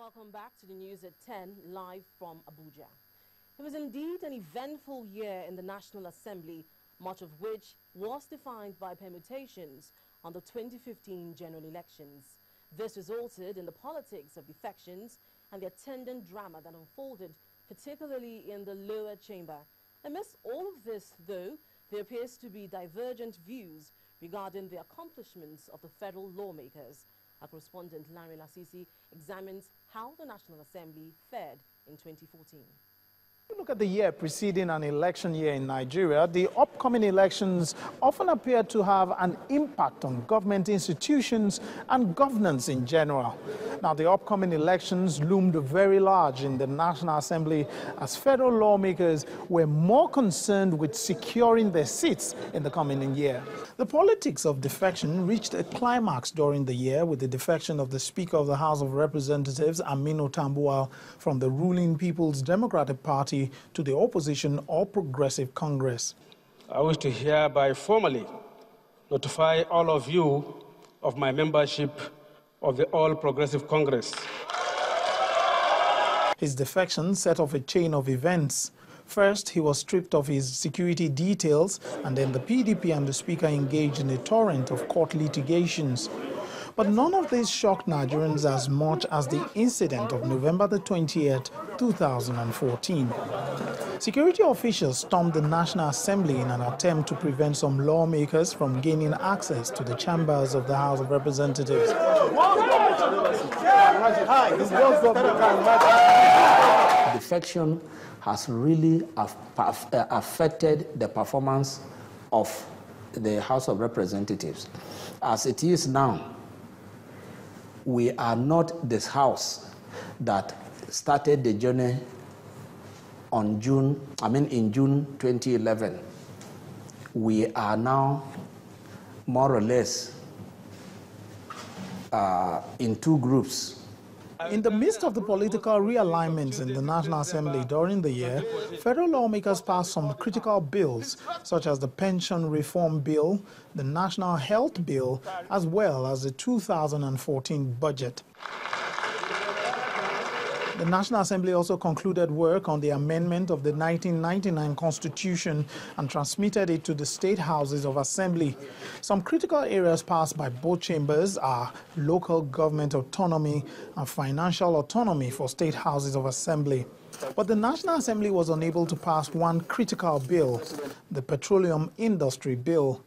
Welcome back to the news at 10, live from Abuja. It was indeed an eventful year in the National Assembly, much of which was defined by permutations on the 2015 general elections. This resulted in the politics of defections and the attendant drama that unfolded, particularly in the lower chamber. Amidst all of this, though, there appears to be divergent views regarding the accomplishments of the federal lawmakers. Our correspondent Larry Lasisi examines how the National Assembly fared in 2014. If you look at the year preceding an election year in Nigeria, the upcoming elections often appear to have an impact on government institutions and governance in general. Now, the upcoming elections loomed very large in the National Assembly as federal lawmakers were more concerned with securing their seats in the coming year. The politics of defection reached a climax during the year with the defection of the Speaker of the House of Representatives, Aminu Tambuwal, from the ruling People's Democratic Party to the opposition All Progressive Congress. I wish to hereby formally notify all of you of my membership of the All Progressive Congress. His defection set off a chain of events. First, he was stripped of his security details, and then the PDP and the Speaker engaged in a torrent of court litigations. But none of this shocked Nigerians as much as the incident of November the 20th, 2014. Security officials stormed the National Assembly in an attempt to prevent some lawmakers from gaining access to the chambers of the House of Representatives. Defection has really affected the performance of the House of Representatives. As it is now, we are not this House that started the journey in June 2011. We are now more or less in two groups. In the midst of the political realignments in the National Assembly during the year, federal lawmakers passed some critical bills, such as the Pension Reform Bill, the National Health Bill, as well as the 2014 budget. The National Assembly also concluded work on the amendment of the 1999 Constitution and transmitted it to the state houses of assembly. Some critical areas passed by both chambers are local government autonomy and financial autonomy for state houses of assembly. But the National Assembly was unable to pass one critical bill, the Petroleum Industry Bill.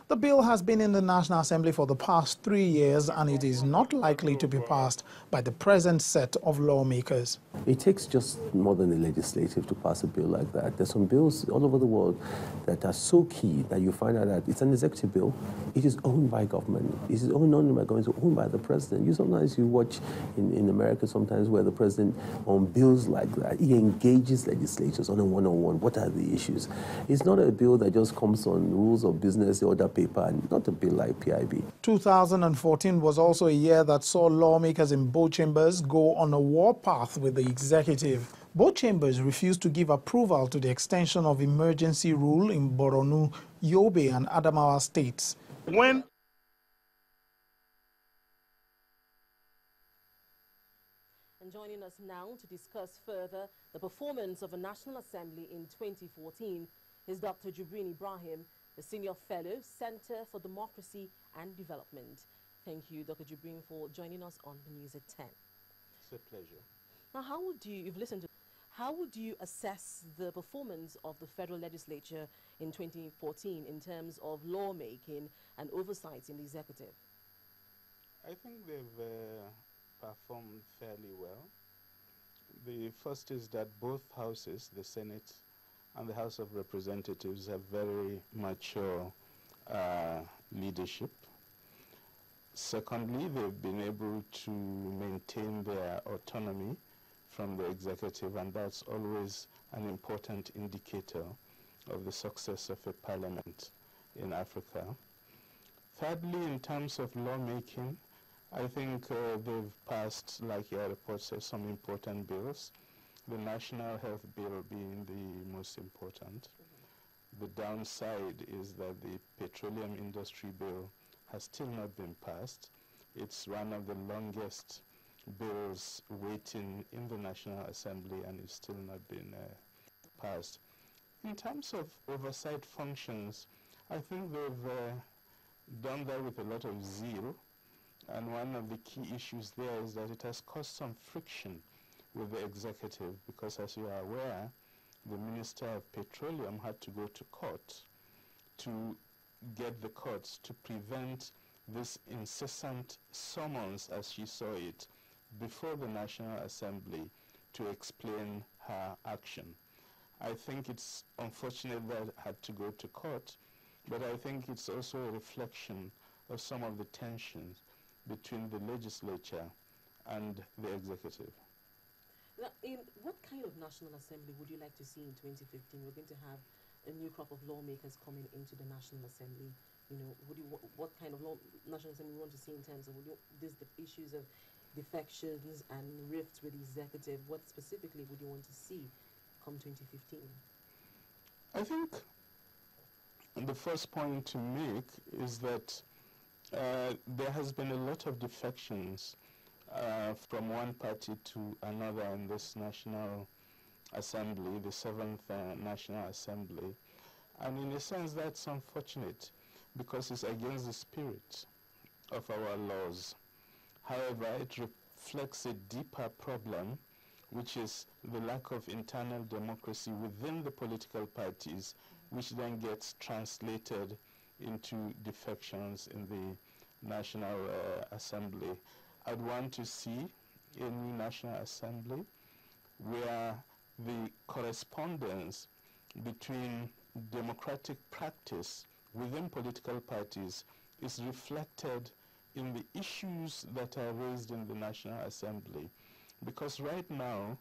The bill has been in the National Assembly for the past 3 years, and it is not likely to be passed by the present set of lawmakers. It takes just more than a legislative to pass a bill like that. There's some bills all over the world that are so key that you find out that it's an executive bill. It is owned by government. It is owned not only by government, it's owned by the president. Sometimes you watch in America sometimes where the president on bills like that, he engages legislators on a one-on-one. What are the issues? It's not a bill that just comes on rules of business, the other paper, and not a bill like PIB. 2014 was also a year that saw lawmakers in both chambers go on a warpath with the executive. Both chambers refused to give approval to the extension of emergency rule in Borno, Yobe, and Adamawa states. And joining us now to discuss further the performance of the National Assembly in 2014 is Dr. Jibrin Ibrahim, the Senior Fellow, Center for Democracy and Development. Thank you, Dr. Jibrin, for joining us on the News at 10. It's a pleasure. Now, how would you assess the performance of the federal legislature in 2014 in terms of lawmaking and oversight in the executive? I think they've performed fairly well. The first is that both houses, the Senate and the House of Representatives, have very mature leadership. Secondly, they've been able to maintain their autonomy from the executive, and that's always an important indicator of the success of a parliament in Africa. Thirdly, in terms of lawmaking, I think they've passed, like your report says, some important bills. The National Health Bill being the most important. The downside is that the Petroleum Industry Bill has still not been passed. It's one of the longest bills waiting in the National Assembly and it's still not been passed. In terms of oversight functions, I think they've done that with a lot of zeal, and one of the key issues there is that it has caused some friction with the executive because, as you are aware, the Minister of Petroleum had to go to court to get the courts to prevent this incessant summons, as she saw it, before the National Assembly to explain her action. I think it's unfortunate that it had to go to court, but I think it's also a reflection of some of the tensions between the legislature and the executive. Now, what kind of National Assembly would you like to see in 2015? We're going to have a new crop of lawmakers coming into the National Assembly. You know, what kind of National Assembly you want to see in terms of the issues of defections and rifts with the executive? What specifically would you want to see come 2015? I think the first point to make is that there has been a lot of defections from one party to another in this National Assembly, the 7th National Assembly. And in a sense, that's unfortunate because it's against the spirit of our laws. However, it reflects a deeper problem, which is the lack of internal democracy within the political parties, which then gets translated into defections in the National Assembly. I'd want to see a new National Assembly where the correspondence between democratic practice within political parties is reflected in the issues that are raised in the National Assembly. Because right now,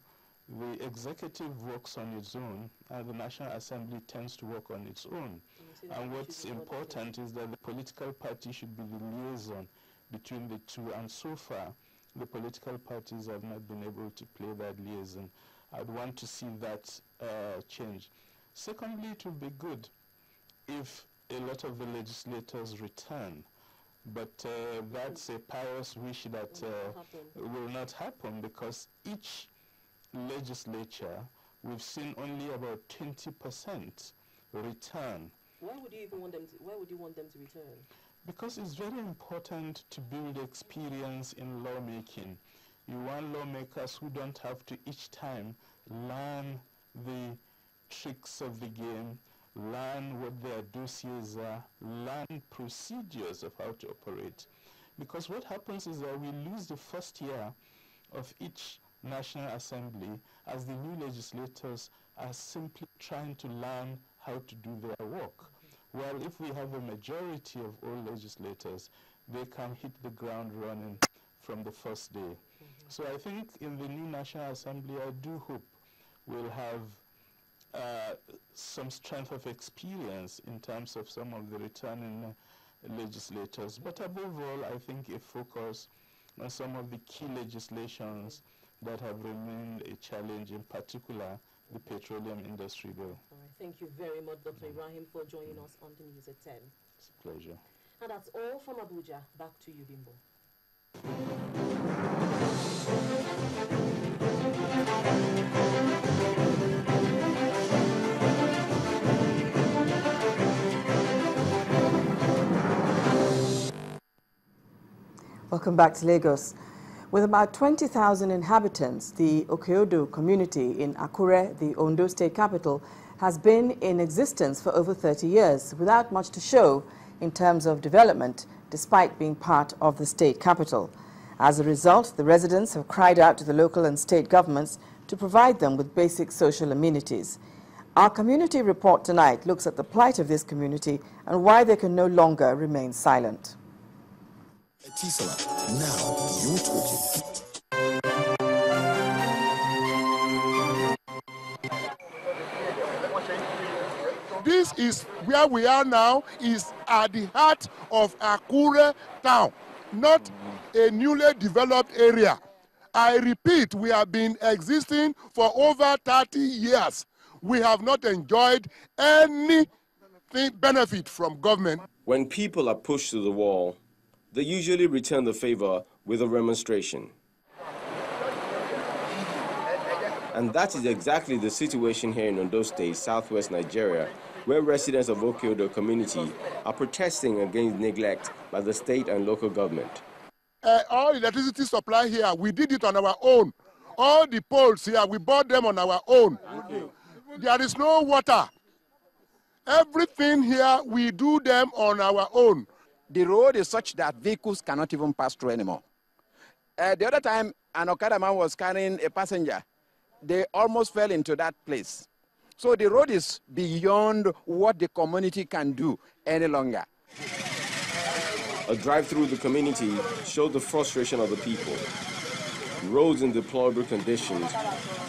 the executive works on its own, and the National Assembly tends to work on its own. And what's important is that the political party should be the liaison between the two, and so far, the political parties have not been able to play that liaison. I'd want to see that change. Secondly, it would be good if a lot of the legislators return, but that's a pious wish that will not happen, because each legislature, we've seen only about 20% return. Why would you even want them to, why would you want them to return? Because it's very important to build experience in lawmaking. You want lawmakers who don't have to each time learn the tricks of the game, learn what their dossiers are, learn procedures of how to operate. Because what happens is that we lose the first year of each National Assembly as the new legislators are simply trying to learn how to do their work. Well, if we have a majority of all legislators, they can hit the ground running from the first day. So I think in the new National Assembly, I do hope we'll have some strength of experience in terms of some of the returning legislators. But above all, I think a focus on some of the key legislations that have remained a challenge, in particular the petroleum industry bill. All right, thank you very much, Dr. Ibrahim, for joining us on the news at 10. It's a pleasure. And that's all from Abuja. Back to you, Bimbo. Welcome back to Lagos. With about 20,000 inhabitants, the Okeodo community in Akure, the Ondo state capital, has been in existence for over 30 years without much to show in terms of development, despite being part of the state capital. As a result, the residents have cried out to the local and state governments to provide them with basic social amenities. Our community report tonight looks at the plight of this community and why they can no longer remain silent. Tisala, now you're talking. This is where we are now, is at the heart of Akure town, not a newly developed area. I repeat, we have been existing for over 30 years. We have not enjoyed any benefit from government. When people are pushed to the wall, they usually return the favor with a remonstration. And that is exactly the situation here in Ondo State, southwest Nigeria, where residents of Okeodo community are protesting against neglect by the state and local government. All electricity supply here, we did it on our own. All the poles here, we bought them on our own. There is no water. Everything here, we do them on our own. The road is such that vehicles cannot even pass through anymore. The other time, an Okada man was carrying a passenger. They almost fell into that place. So the road is beyond what the community can do any longer. A drive through the community showed the frustration of the people. Roads in deplorable conditions,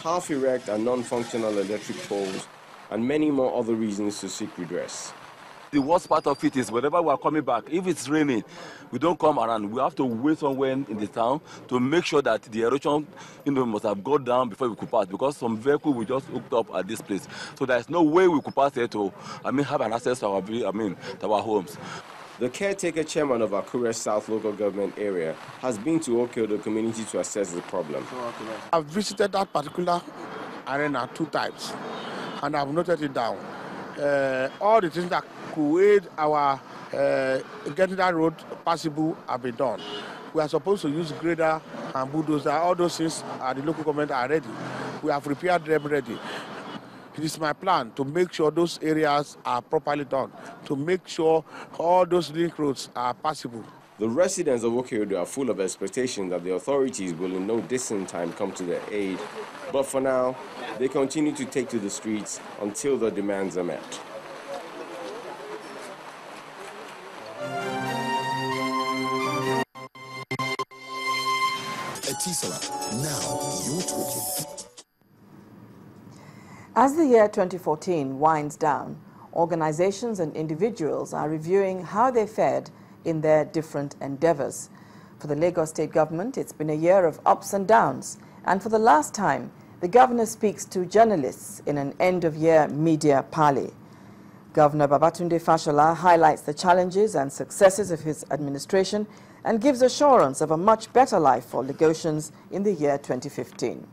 half erect and non-functional electric poles, and many more other reasons to seek redress. The worst part of it is whenever we are coming back, if it's raining, we don't come around. We have to wait somewhere in the town to make sure that the erosion must have gone down before we could pass, because some vehicle we just hooked up at this place. So there's no way we could pass there to have an access to our homes. The caretaker chairman of Akure South local government area has been to Okeodo community to assess the problem. I've visited that particular arena 2 times, and I've noted it down. All the things that could aid our getting that road passable have been done. We are supposed to use grader and bulldozer. All those things at the local government are ready. We have prepared them ready. It is my plan to make sure those areas are properly done, to make sure all those link roads are passable. The residents of Okeodo are full of expectation that the authorities will in no distant time come to their aid. But for now, they continue to take to the streets until their demands are met. Etisalat, now you're talking. As the year 2014 winds down, organizations and individuals are reviewing how they fared in their different endeavors. For the Lagos State government, it's been a year of ups and downs, and for the last time, the governor speaks to journalists in an end-of-year media parley. Governor Babatunde Fashola highlights the challenges and successes of his administration and gives assurance of a much better life for Lagosians in the year 2015.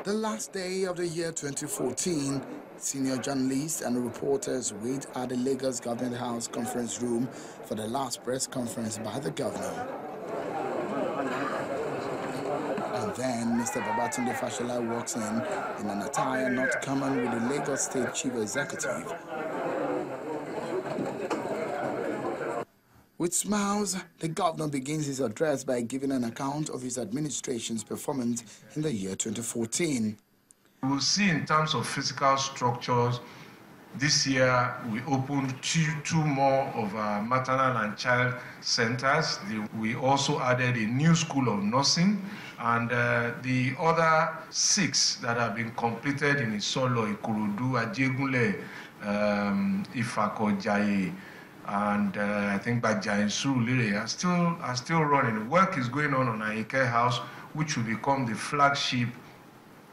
The last day of the year 2014, senior journalists and reporters wait at the Lagos Government House conference room for the last press conference by the governor. And then Mr. Babatunde Fashola walks in an attire not common with the Lagos State Chief Executive. With smiles, the governor begins his address by giving an account of his administration's performance in the year 2014. We'll see in terms of physical structures, this year we opened two more of our maternal and child centers. We also added a new school of nursing, and the other 6 that have been completed in Isolo, Ikorodu, Ajegunle, Ifako, Jaye, and I think Baja and Surulere are still running. Work is going on Ayike House, which will become the flagship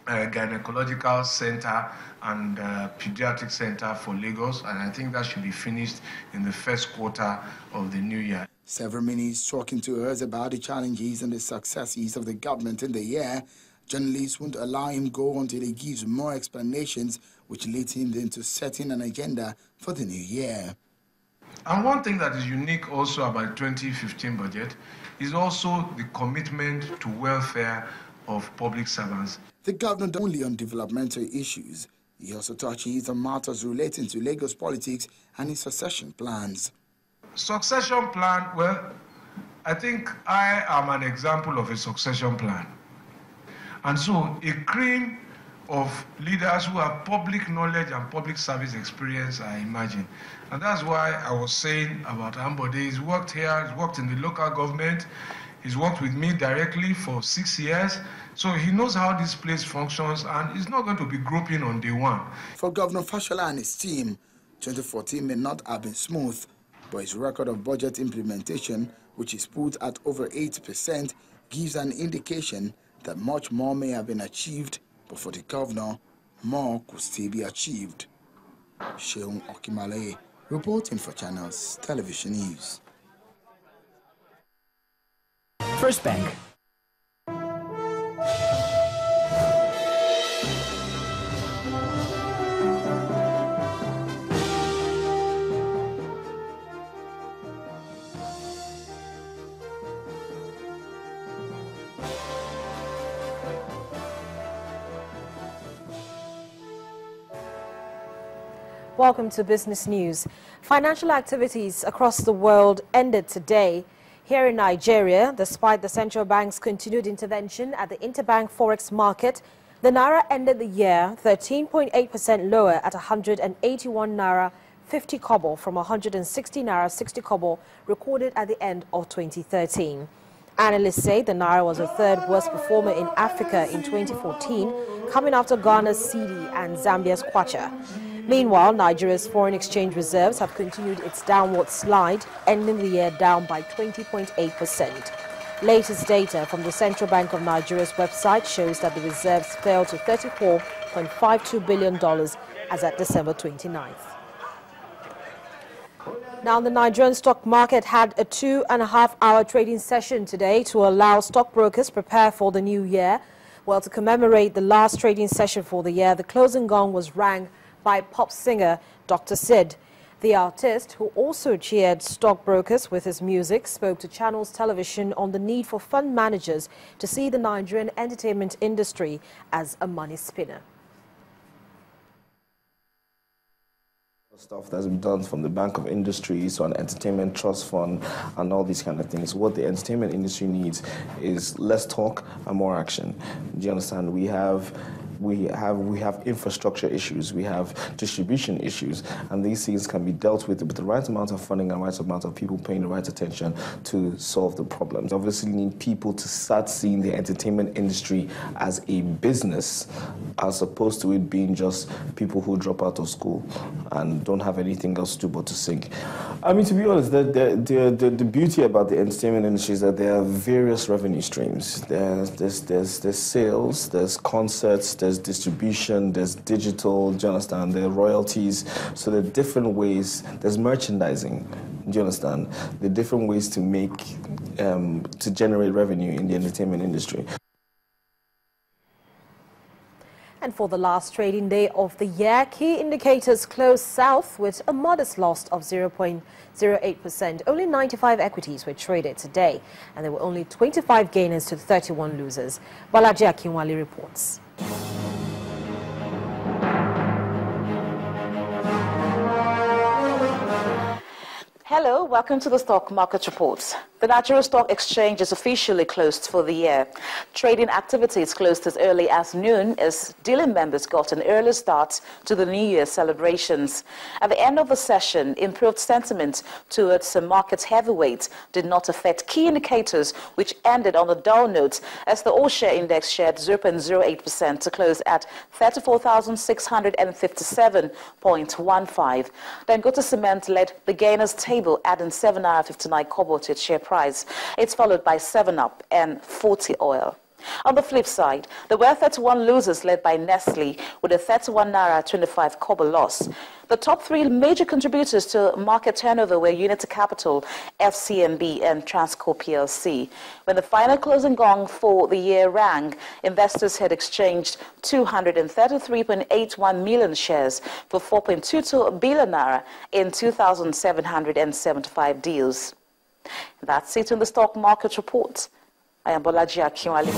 gynecological center and pediatric center for Lagos, and I think that should be finished in the first quarter of the new year. Several minutes talking to us about the challenges and the successes of the government in the year. Journalists won't allow him go until he gives more explanations, which leads him into setting an agenda for the new year. And one thing that is unique also about the 2015 budget is also the commitment to welfare of public servants. The governor not only on developmental issues, he also touches on matters relating to Lagos politics and his succession plans. Succession plan, well, I think I am an example of a succession plan. And so a cream of leaders who have public knowledge and public service experience, I imagine. And that's why I was saying about Ambode. He's worked here, he's worked in the local government, he's worked with me directly for 6 years. So he knows how this place functions, and he's not going to be groping on day one. For Governor Fashola and his team, 2014 may not have been smooth, but his record of budget implementation, which is put at over 80%, gives an indication that much more may have been achieved, but for the governor, more could still be achieved. Sheung Okimale, reporting for Channels Television News. First Bank. Welcome to Business News. Financial activities across the world ended today. Here in Nigeria, despite the central bank's continued intervention at the interbank forex market, the naira ended the year 13.8% lower at 181 naira 50 kobo from 160 naira 60 kobo recorded at the end of 2013. Analysts say the naira was the third worst performer in Africa in 2014, coming after Ghana's cedi and Zambia's kwacha. Meanwhile, Nigeria's foreign exchange reserves have continued its downward slide, ending the year down by 20.8%. Latest data from the Central Bank of Nigeria's website shows that the reserves fell to $34.52 billion as at December 29th. Now, the Nigerian stock market had a 2.5-hour trading session today to allow stockbrokers prepare for the new year. Well, to commemorate the last trading session for the year, the closing gong was rang by pop singer Dr. Sid. The artist, who also cheered stockbrokers with his music, spoke to Channels Television on the need for fund managers to see the Nigerian entertainment industry as a money spinner. Stuff that's been done from the Bank of Industries to an entertainment trust fund and all these kind of things. What the entertainment industry needs is less talk and more action. Do you understand? We have infrastructure issues, we have distribution issues, and these things can be dealt with the right amount of funding and the right amount of people paying the right attention to solve the problems. Obviously, we need people to start seeing the entertainment industry as a business, as opposed to it being just people who drop out of school and don't have anything else to do but to sing. I mean, to be honest, the beauty about the entertainment industry is that there are various revenue streams. There's sales, there's concerts, there's distribution, there's digital, do you understand? There are royalties. So there are different ways. There's merchandising, do you understand? There are different ways to make, to generate revenue in the entertainment industry. And for the last trading day of the year, key indicators closed south with a modest loss of 0.08%. Only 95 equities were traded today, and there were only 25 gainers to 31 losers. Balaji Akinwale reports. Hello, welcome to the Stock Market Reports. The Nigeria Stock Exchange is officially closed for the year. Trading activities closed as early as noon as dealing members got an early start to the New Year celebrations. At the end of the session, improved sentiment towards some market heavyweights did not affect key indicators, which ended on a dull note as the all-share index shared 0.08% to close at 34,657.15. Dangote Cement led the gainers table, adding 7.59 kobo to its share price. It's followed by 7-Up and 40 Oil. On the flip side, there were 31 losers led by Nestle with a 31 naira 25 kobo loss. The top three major contributors to market turnover were Unity Capital, FCMB and Transcorp PLC. When the final closing gong for the year rang, investors had exchanged 233.81 million shares for 4.22 billion naira in 2,775 deals. That's it in the Stock Market Report. I am Bolaji Akinwale.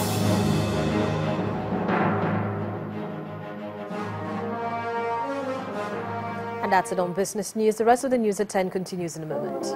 And that's it on Business News. The rest of the news at 10 continues in a moment.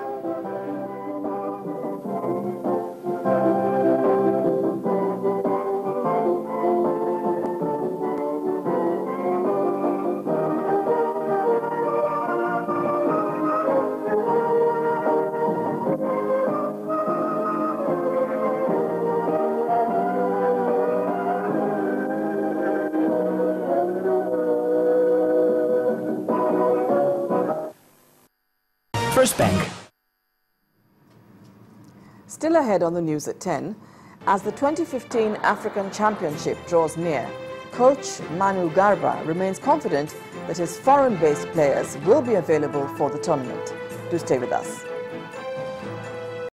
First Bank. Still ahead on the news at 10, as the 2015 African Championship draws near, coach Manu Garba remains confident that his foreign-based players will be available for the tournament. Do stay with us.